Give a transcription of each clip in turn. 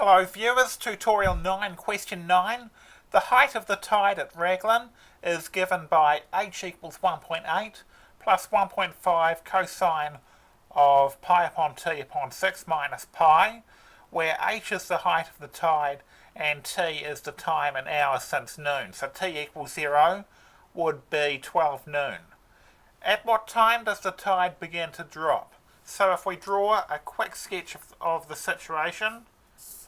Hello viewers, tutorial 9, question 9. The height of the tide at Raglan is given by h equals 1.8 plus 1.5 cosine of pi upon t upon 6 minus pi, where h is the height of the tide and t is the time in hours since noon. So t equals 0 would be 12 noon. At what time does the tide begin to drop? So if we draw a quick sketch of the situation,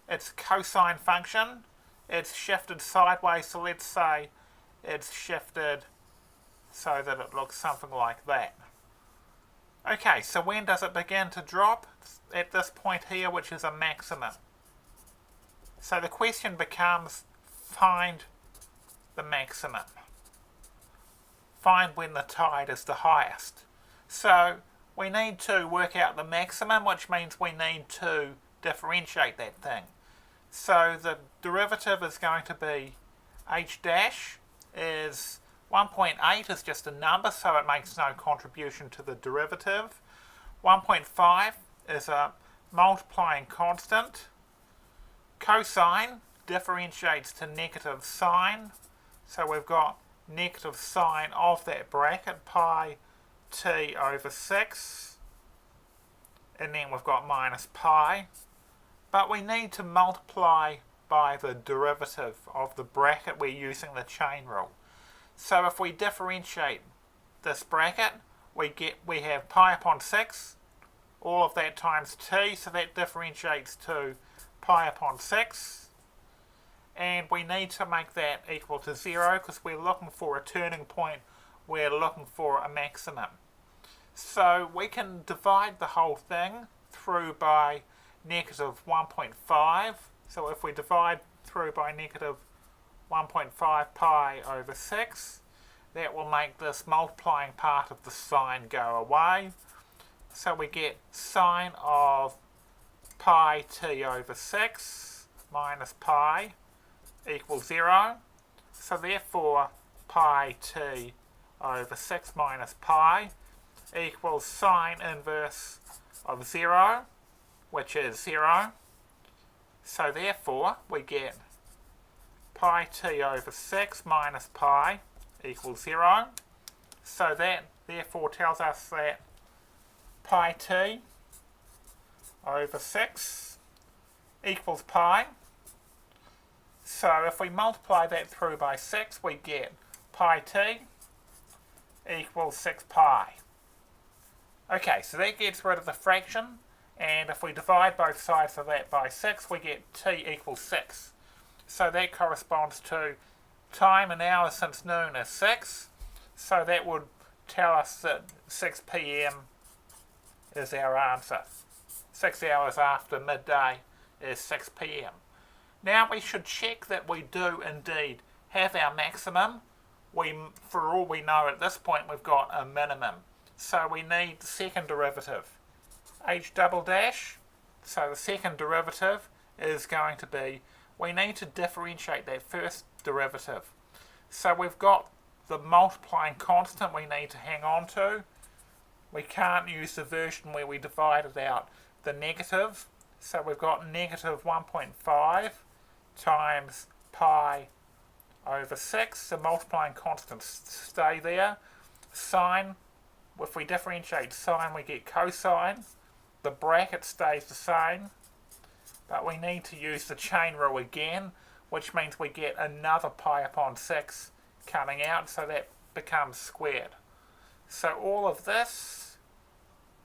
it's a cosine function, it's shifted sideways, so let's say it's shifted so that it looks something like that. Okay, so when does it begin to drop? At this point here, which is a maximum. So the question becomes, find the maximum. Find when the tide is the highest. So we need to work out the maximum, which means we need to differentiate that thing. So the derivative is going to be h dash is 1.8 is just a number, so it makes no contribution to the derivative. 1.5 is a multiplying constant. Cosine differentiates to negative sine, so we've got negative sine of that bracket, pi t over 6, and then we've got minus pi. But we need to multiply by the derivative of the bracket. We're using the chain rule. So if we differentiate this bracket, we have pi upon 6, all of that times t, so that differentiates to pi upon 6. And we need to make that equal to 0 because we're looking for a turning point, we're looking for a maximum. So we can divide the whole thing through by negative 1.5. So if we divide through by negative 1.5 pi over 6, that will make this multiplying part of the sine go away. So we get sine of pi t over 6 minus pi equals 0. So therefore pi t over 6 minus pi equals sine inverse of 0, which is 0. So therefore we get pi t over 6 minus pi equals 0. So that therefore tells us that pi t over 6 equals pi. So if we multiply that through by 6, we get pi t equals 6 pi. Okay, so that gets rid of the fraction, and if we divide both sides of that by 6, we get t equals 6. So that corresponds to time in hours since noon is 6, so that would tell us that 6 p.m. is our answer. 6 hours after midday is 6 p.m. Now we should check that we do indeed have our maximum. For all we know at this point, we've got a minimum. So we need the second derivative, h double dash. So the second derivative is going to be, we need to differentiate that first derivative. So we've got the multiplying constant we need to hang on to. We can't use the version where we divided out the negative. So we've got negative 1.5 times pi over 6. The multiplying constants stay there. Sine, if we differentiate sine, we get cosine. The bracket stays the same, but we need to use the chain rule again, which means we get another pi upon 6 coming out, so that becomes squared. So all of this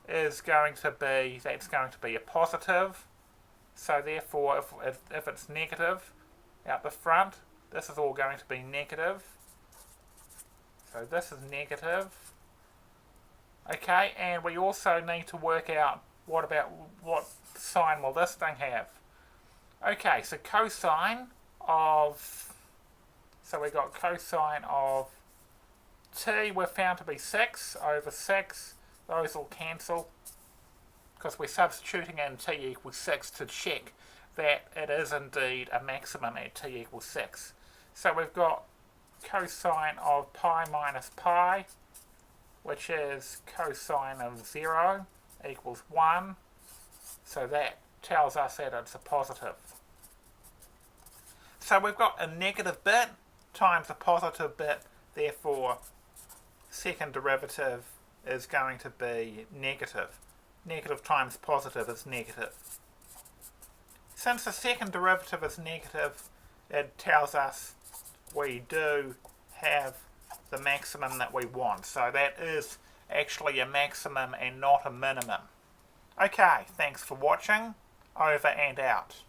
is going to be, that's going to be a positive. So therefore, if it's negative out the front, this is all going to be negative. So this is negative. Okay, and we also need to work out what sign will this thing have. Okay, so cosine of, so we got cosine of t, we're found to be 6 over 6. Those will cancel because we're substituting in t equals 6 to check that it is indeed a maximum at t equals 6. So we've got cosine of pi minus pi, which is cosine of 0 equals 1. So that tells us that it's a positive. so we've got a negative bit times a positive bit, therefore second derivative is going to be negative. Negative times positive is negative. Since the second derivative is negative, it tells us we do have the maximum that we want. So that is actually a maximum and not a minimum. Okay, thanks for watching. Over and out.